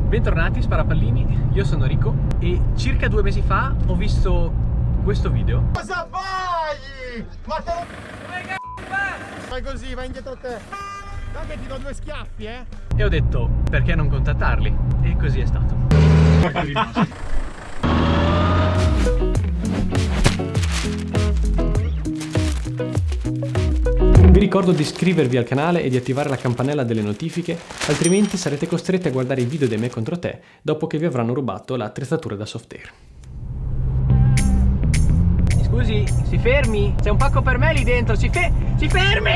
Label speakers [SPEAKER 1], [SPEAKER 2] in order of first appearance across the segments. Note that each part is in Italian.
[SPEAKER 1] Bentornati Sparapallini, io sono Rico e circa 2 mesi fa ho visto questo video.
[SPEAKER 2] Cosa fai? Ma te lo... Fai così, vai indietro a te. Dai che ti do 2 schiaffi,
[SPEAKER 1] E ho detto, perché non contattarli? E così è stato. Vi ricordo di iscrivervi al canale e di attivare la campanella delle notifiche, altrimenti sarete costretti a guardare i video dei me contro te dopo che vi avranno rubato l'attrezzatura da Softair. Scusi, si fermi? C'è un pacco per me lì dentro, si fermi!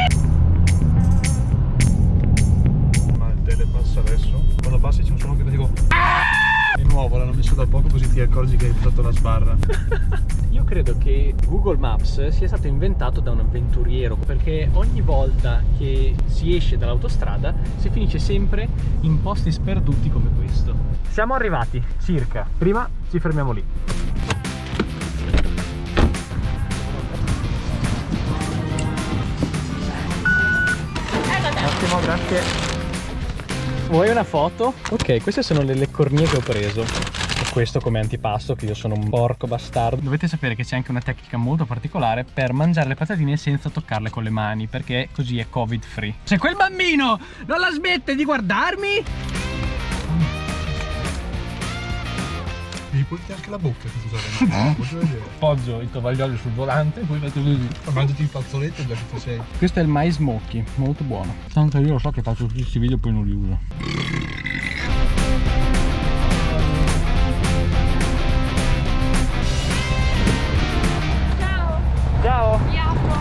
[SPEAKER 3] Ma il tele passa adesso? Quando passi c'è un suono che ti dico... È nuovo, l'hanno messo da poco così ti accorgi che hai usato la sbarra.
[SPEAKER 1] Io credo che Google Maps sia stato inventato da un avventuriero, perché ogni volta che si esce dall'autostrada si finisce sempre in posti sperduti come questo. Siamo arrivati, circa. Prima ci fermiamo lì. Un attimo, grazie. Vuoi una foto? Ok, queste sono le cornie che ho preso. E questo come antipasto, che io sono un porco bastardo. Dovete sapere che c'è anche una tecnica molto particolare per mangiare le patatine senza toccarle con le mani, perché così è covid free. Se quel bambino non la smette di guardarmi...
[SPEAKER 3] Devi pulire anche la bocca se tu
[SPEAKER 1] Poggio i tovaglioli sul volante e poi metto così.
[SPEAKER 3] mangiati il fazzoletto già che ci sei.
[SPEAKER 1] Questo è il mais smoky, molto buono. Tanto io lo so che faccio tutti questi video e poi non li uso.
[SPEAKER 4] Ciao!
[SPEAKER 1] Ciao!
[SPEAKER 4] Mi apro!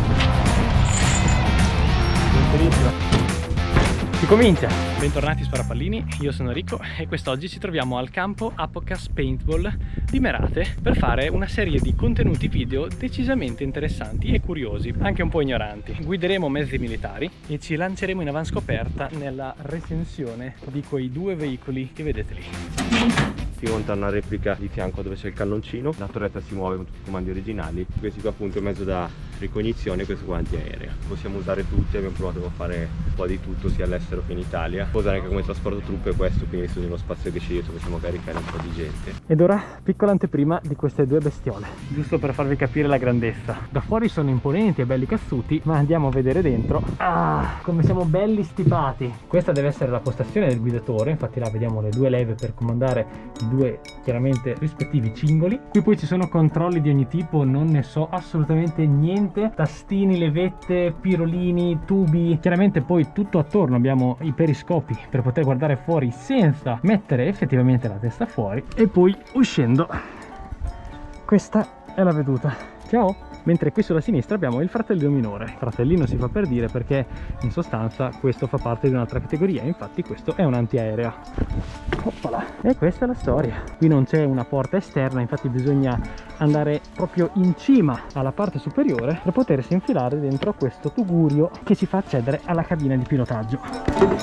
[SPEAKER 1] Si comincia! Bentornati Sparapallini, io sono Rico e quest'oggi ci troviamo al campo Apocas Paintball di Merate per fare una serie di contenuti video decisamente interessanti e curiosi, anche un po' ignoranti. Guideremo mezzi militari e ci lanceremo in avanscoperta nella recensione di quei 2 veicoli che vedete lì.
[SPEAKER 5] Si monta una replica di fianco dove c'è il cannoncino, la torretta si muove con tutti i comandi originali. Questi qua appunto è un mezzo da ricognizione, questo qua antiaerea. Possiamo usare tutti, abbiamo provato a fare un po' di tutto sia all'estero che in Italia. Può usare anche come trasporto truppe questo, quindi su uno spazio che c'è dietro possiamo caricare un po' di gente.
[SPEAKER 1] Ed ora piccola anteprima di queste 2 bestiole, giusto per farvi capire la grandezza. Da fuori sono imponenti e belli cazzuti, ma andiamo a vedere dentro. Ah, come siamo belli stipati! Questa deve essere la postazione del guidatore, infatti là vediamo le 2 leve per comandare i 2 chiaramente rispettivi cingoli. Qui poi ci sono controlli di ogni tipo, non ne so assolutamente niente. Tastini, levette, pirolini, tubi. Chiaramente poi tutto attorno abbiamo i periscopi per poter guardare fuori senza mettere effettivamente la testa fuori. E poi uscendo, questa è la veduta. Ciao! Mentre qui sulla sinistra abbiamo il fratellino minore. Fratellino si fa per dire perché in sostanza questo fa parte di un'altra categoria, infatti questo è un'antiaerea. Oppala. E questa è la storia. Qui non c'è una porta esterna, infatti bisogna andare proprio in cima alla parte superiore per potersi infilare dentro questo tugurio che ci fa accedere alla cabina di pilotaggio.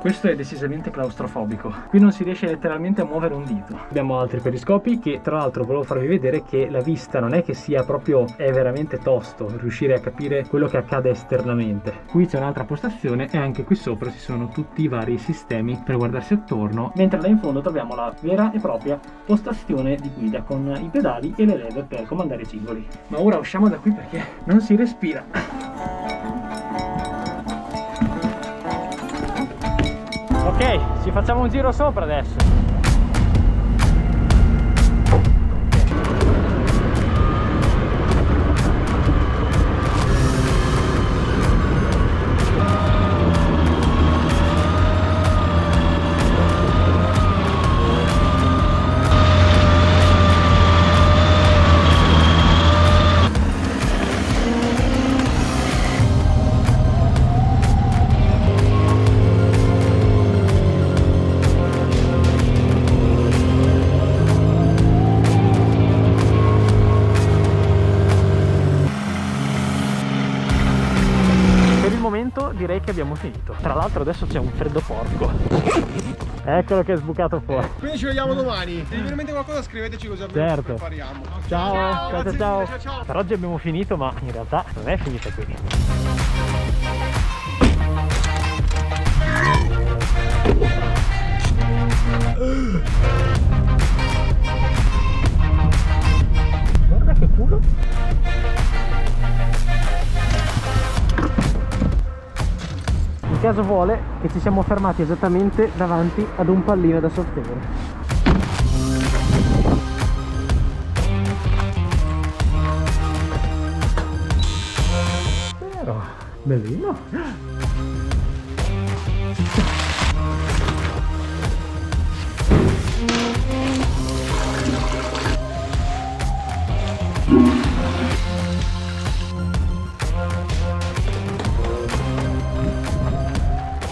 [SPEAKER 1] Questo è decisamente claustrofobico, qui non si riesce letteralmente a muovere un dito. Abbiamo altri periscopi che tra l'altro volevo farvi vedere che la vista non è che sia proprio, è veramente tosto riuscire a capire quello che accade esternamente. Qui c'è un'altra postazione e anche qui sopra ci sono tutti i vari sistemi per guardarsi attorno, mentre là in fondo troviamo la vera e propria postazione di guida con i pedali e le leve per comandare i cingoli. Ma ora usciamo da qui perché non si respira. Ok, ci facciamo un giro sopra adesso. Direi che abbiamo finito. Tra l'altro adesso c'è un freddo porco. Eccolo che è sbucato fuori.
[SPEAKER 2] Quindi ci vediamo domani. Se vi viene in mente qualcosa scriveteci così almeno
[SPEAKER 1] Certo.
[SPEAKER 2] prepariamo.
[SPEAKER 1] Ciao, ciao.
[SPEAKER 2] Ciao.
[SPEAKER 1] Per oggi abbiamo finito, ma in realtà non è finita qui. caso vuole che ci siamo fermati esattamente davanti ad un pallino da Softair. Però bellino.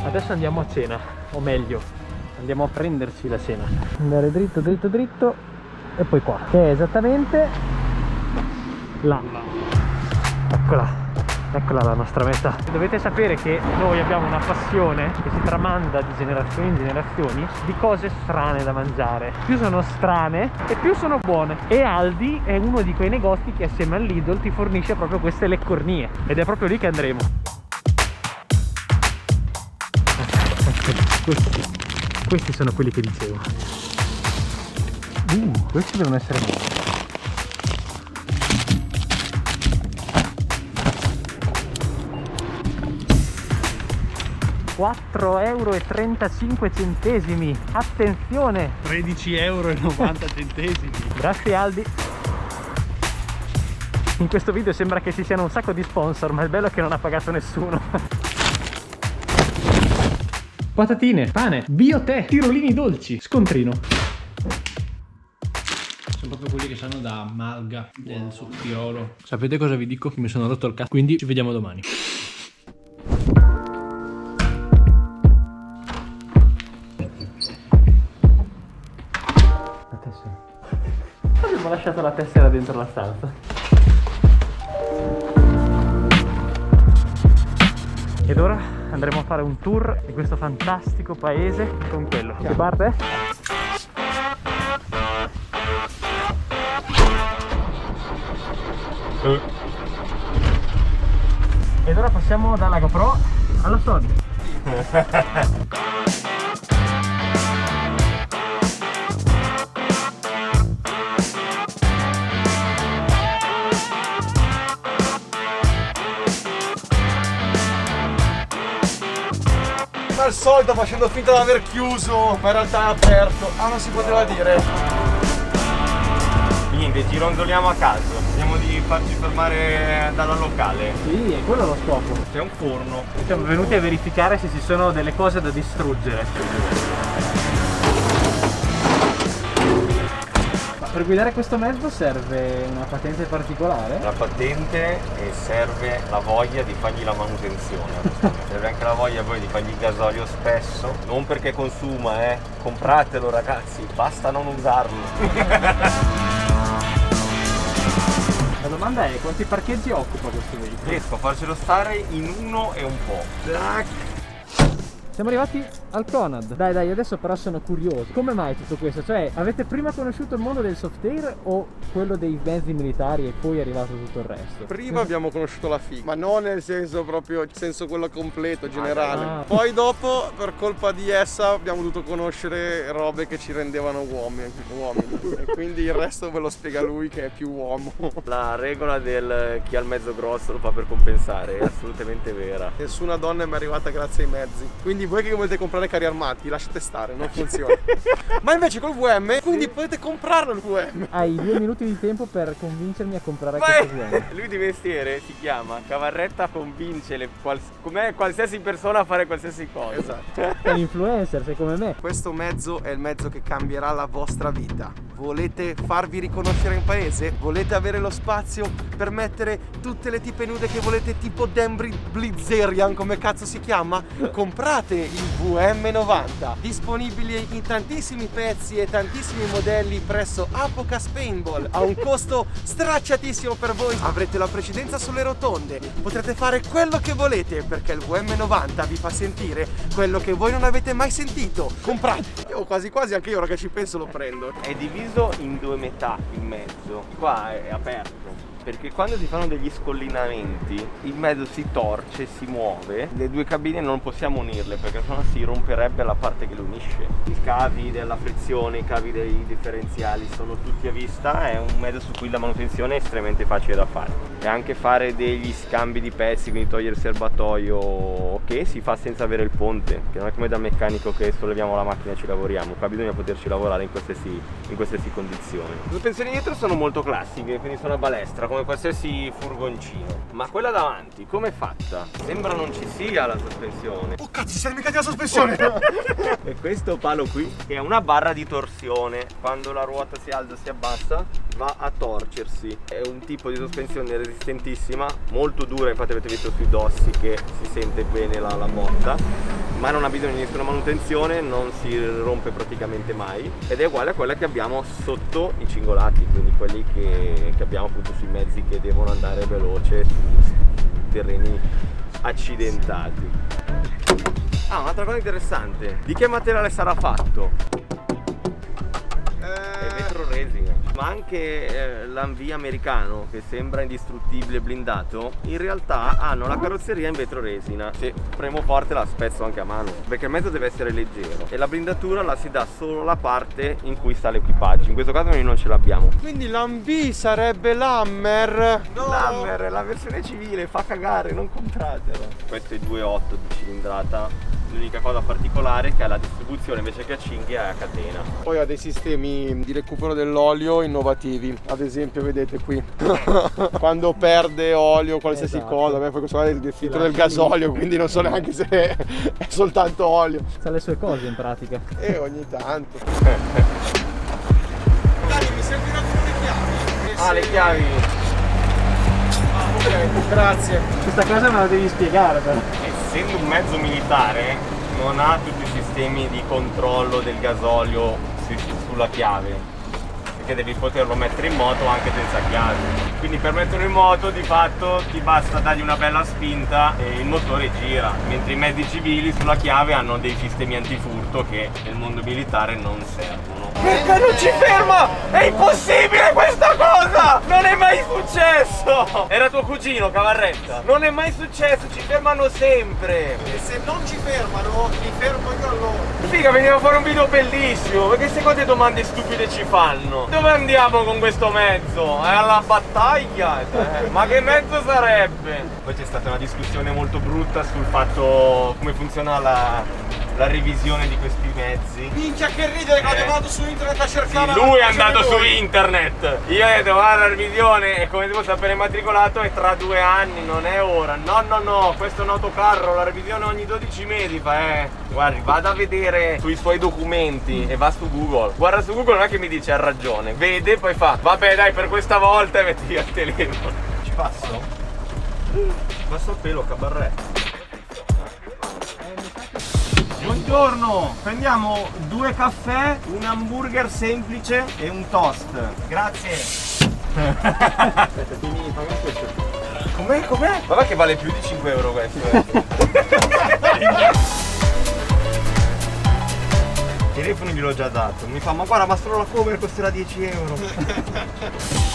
[SPEAKER 1] Adesso andiamo a cena, o meglio, andiamo a prenderci la cena. Andare dritto, dritto, dritto e poi qua, che è esattamente là. Eccola, eccola la nostra meta. Dovete sapere che noi abbiamo una passione che si tramanda di generazioni in generazioni di cose strane da mangiare. Più sono strane e più sono buone. E Aldi è uno di quei negozi che assieme al Lidl ti fornisce proprio queste leccornie. Ed è proprio lì che andremo. Questi sono quelli che dicevo. Questi devono essere buoni. €4,35. Attenzione!
[SPEAKER 3] 13,90 €.
[SPEAKER 1] Grazie Aldi. In questo video sembra che ci siano un sacco di sponsor, ma il bello è che non ha pagato nessuno. Patatine, pane, biotè, tirolini dolci, scontrino.
[SPEAKER 3] Sono proprio quelli che sanno da malga del Sudtirolo. Sapete cosa vi dico? Che mi sono rotto il cazzo. Quindi ci vediamo domani.
[SPEAKER 1] La tessera. Abbiamo lasciato la tessera dentro la stanza. Ed ora andremo a fare un tour di questo fantastico paese con quello. Che parte? Ed ora passiamo dalla GoPro alla Sony.
[SPEAKER 2] Al solito facendo finta di aver chiuso, ma in realtà è aperto. Ah, non si poteva dire.
[SPEAKER 5] Niente, gironzoliamo a caso. Vediamo di farci fermare dalla locale.
[SPEAKER 1] Sì, è quello lo scopo.
[SPEAKER 5] C'è un forno.
[SPEAKER 1] Siamo venuti a verificare se ci sono delle cose da distruggere. Per guidare questo mezzo serve una patente particolare?
[SPEAKER 5] La patente e serve la voglia di fargli la manutenzione. Serve anche la voglia poi di fargli il gasolio spesso. Non perché consuma, compratelo ragazzi, basta non usarlo.
[SPEAKER 1] La domanda è: quanti parcheggi occupa questo veicolo?
[SPEAKER 5] Riesco a farcelo stare in uno e un po'.
[SPEAKER 1] Siamo arrivati al Conad. Dai, adesso però sono curioso. Come mai tutto questo? Cioè, avete prima conosciuto il mondo del Softair o quello dei mezzi militari e poi è arrivato tutto il resto?
[SPEAKER 2] Prima abbiamo conosciuto la FIG, ma non nel senso proprio, il senso quello completo, generale. Poi dopo, per colpa di essa, abbiamo dovuto conoscere robe che ci rendevano uomini. E quindi il resto ve lo spiega lui che è più uomo.
[SPEAKER 5] La regola del chi ha il mezzo grosso lo fa per compensare è assolutamente vera.
[SPEAKER 2] Nessuna donna è mai arrivata grazie ai mezzi. Quindi voi che volete comprare carri armati, lasciate stare, non funziona. Ma invece col VM, quindi potete comprarlo il VM.
[SPEAKER 1] Hai 2 minuti di tempo per convincermi a comprare questo VM.
[SPEAKER 5] Lui di mestiere si chiama Cavarretta convince come qualsiasi persona a fare qualsiasi cosa.
[SPEAKER 2] Esatto.
[SPEAKER 1] È un influencer, sei come me.
[SPEAKER 2] Questo mezzo è il mezzo che cambierà la vostra vita. Volete farvi riconoscere in paese? Volete avere lo spazio per mettere tutte le tipe nude che volete, tipo Dan Blizzerian, come cazzo si chiama? Comprate il VM90, disponibile in tantissimi pezzi e tantissimi modelli presso Apocas Paintball a un costo stracciatissimo per voi. Avrete la precedenza sulle rotonde, potrete fare quello che volete perché il VM90 vi fa sentire quello che voi non avete mai sentito. Comprate! Io quasi anche io, ora che ci penso, lo prendo.
[SPEAKER 5] È diviso in due metà in mezzo. Qua è aperto. perché quando si fanno degli scollinamenti il mezzo si torce, si muove, le due cabine non possiamo unirle perché sennò si romperebbe la parte che le unisce. I cavi della frizione, i cavi dei differenziali sono tutti a vista, è un mezzo su cui la manutenzione è estremamente facile da fare, e anche fare degli scambi di pezzi, quindi togliere il serbatoio, che si fa senza avere il ponte, che non è come da meccanico che solleviamo la macchina e ci lavoriamo, qua bisogna poterci lavorare in qualsiasi condizioni. Le sospensioni dietro sono molto classiche, quindi sono a balestra come qualsiasi furgoncino, ma quella davanti come è fatta? Sembra non ci sia la sospensione.
[SPEAKER 2] Oh cazzo, siamo mica la sospensione!
[SPEAKER 5] E questo palo qui, che è una barra di torsione, quando la ruota si alza, si abbassa, va a torcersi. È un tipo di sospensione resistentissima, molto dura, infatti avete visto sui dossi che si sente bene la botta, ma non ha bisogno di nessuna manutenzione, non si rompe praticamente mai, ed è uguale a quella che abbiamo sotto i cingolati, quindi quelli che abbiamo appunto sui mezzi che devono andare veloce su terreni accidentati. Un'altra cosa interessante, di che materiale sarà fatto? È vetro resina, ma anche l'Humvee americano, che sembra indistruttibile blindato, in realtà hanno la carrozzeria in vetro resina. Se premo forte la spezzo anche a mano, perché il mezzo deve essere leggero e la blindatura la si dà solo la parte in cui sta l'equipaggio. In questo caso noi non ce l'abbiamo.
[SPEAKER 2] Quindi l'Humvee sarebbe l'Hammer?
[SPEAKER 5] No. L'Hammer è la versione civile, fa cagare, non compratelo. Questo è 2.8 di cilindrata. L'unica cosa particolare è che ha la distribuzione invece che a cinghie è a catena.
[SPEAKER 2] Poi ha dei sistemi di recupero dell'olio innovativi. Ad esempio vedete qui quando perde olio, qualsiasi cosa. Beh, poi questo è il filtro del gasolio, quindi non so neanche se è soltanto olio.
[SPEAKER 1] Sa le sue cose in pratica.
[SPEAKER 2] E ogni tanto. Dai, mi serviranno le chiavi.
[SPEAKER 5] Ah, le chiavi.
[SPEAKER 2] Ok, grazie.
[SPEAKER 1] Questa cosa me la devi spiegare però.
[SPEAKER 5] Essendo un mezzo militare non ha tutti i sistemi di controllo del gasolio sulla chiave, perché devi poterlo mettere in moto anche senza chiavi. Quindi per metterlo in moto di fatto ti basta dargli una bella spinta e il motore gira, mentre i mezzi civili sulla chiave hanno dei sistemi antifurto che nel mondo militare non servono. Perché non ci ferma? È impossibile questa cosa! Non è mai successo! Era tuo cugino, Cavarretta. Non è mai successo, ci fermano sempre.
[SPEAKER 2] E se non ci fermano, li fermo io allora.
[SPEAKER 5] Figa, veniamo a fare un video bellissimo, perché se quante domande stupide ci fanno? Dove andiamo con questo mezzo? È alla battaglia? Ma che mezzo sarebbe? Poi c'è stata una discussione molto brutta sul fatto come funziona la revisione di questi mezzi.
[SPEAKER 2] Minchia che ridere, che andato su internet a cercare.
[SPEAKER 5] Sì, lui è andato su internet. Io ho detto guarda la revisione e come devo sapere immatricolato è tra 2 anni, non è ora. No, questo è un autocarro, la revisione ogni 12 mesi fa. Guardi, vada a vedere sui suoi documenti e va su Google. Guarda su Google, non è che mi dice ha ragione. Vede, poi fa vabbè dai per questa volta e metti al telefono. Ci passo? Passo a pelo, Cabarret. Buongiorno, prendiamo 2 caffè, un hamburger semplice e un toast. Grazie. Com'è? Vabbè che vale più di 5 euro questo. Il telefono gliel'ho già dato. Mi fa ma guarda ma solo la cover costerà 10 euro.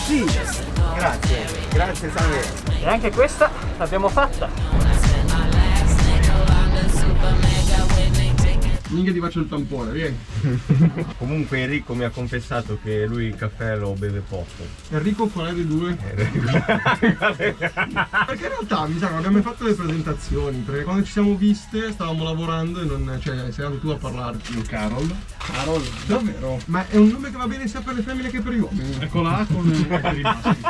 [SPEAKER 5] Sì, grazie salve.
[SPEAKER 1] E anche questa l'abbiamo fatta.
[SPEAKER 2] Minchia ti faccio il tampone, vieni.
[SPEAKER 5] Comunque Enrico mi ha confessato che lui il caffè lo beve poco.
[SPEAKER 2] Enrico qual è dei due? Perché in realtà mi sa che non abbiamo mai fatto le presentazioni, perché quando ci siamo viste stavamo lavorando e non. Cioè sei andato tu a parlarci.
[SPEAKER 3] Carol.
[SPEAKER 2] Carol? Davvero? Ma è un nome che va bene sia per le femmine che per gli uomini.
[SPEAKER 3] Ecco là con per i maschi.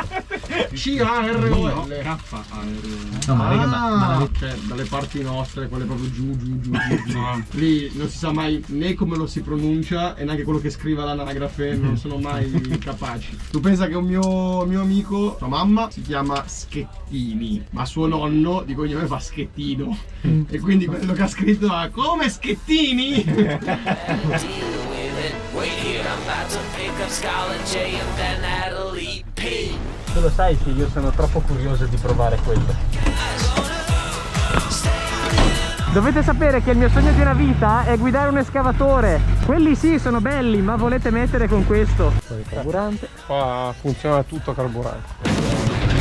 [SPEAKER 2] C-A-R-O-L.
[SPEAKER 3] No, K-A-R-O-L.
[SPEAKER 1] No, ma
[SPEAKER 2] cioè dalle parti nostre, quelle proprio giù. Lì non si sa mai né come lo si pronuncia e neanche quello che scrive all'anagrafe non sono mai capaci. Tu pensa che un mio amico, sua mamma, si chiama Schettini, ma suo nonno di cognome fa Schettino. E quindi quello che ha scritto è come Schettini?
[SPEAKER 1] Tu lo sai che io sono troppo curioso di provare quello. Dovete sapere che il mio sogno di una vita è guidare un escavatore. Quelli sì sono belli, ma volete mettere con questo? Poi il carburante.
[SPEAKER 2] Qua funziona tutto a carburante.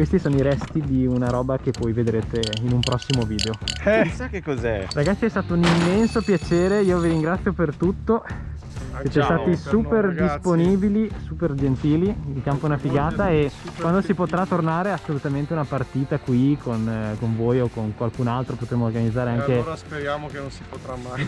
[SPEAKER 1] Questi sono i resti di una roba che poi vedrete in un prossimo video.
[SPEAKER 5] Chissà che cos'è.
[SPEAKER 1] Ragazzi, è stato un immenso piacere, io vi ringrazio per tutto. Siete stati super disponibili, super gentili, il campo è una figata e quando si potrà tornare assolutamente una partita qui con voi o con qualcun altro potremo organizzare anche...
[SPEAKER 2] Allora speriamo che non si potrà mai.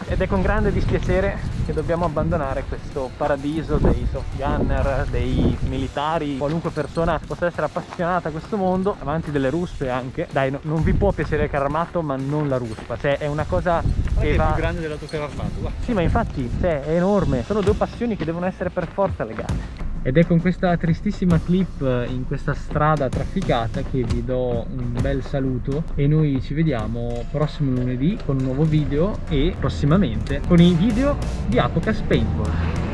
[SPEAKER 1] Ed è con grande dispiacere che dobbiamo abbandonare questo paradiso dei soft gunner, dei militari, qualunque persona possa essere appassionata a questo mondo, amanti delle ruspe anche. Dai, non vi può piacere il carro armato ma non la ruspa, cioè è una cosa che va...
[SPEAKER 3] è più grande dell'autocarro armato, va.
[SPEAKER 1] Sì, ma infatti, cioè, è enorme, sono due passioni che devono essere per forza legate. Ed è con questa tristissima clip in questa strada trafficata che vi do un bel saluto e noi ci vediamo prossimo lunedì con un nuovo video e prossimamente con i video di Apocas Paintball.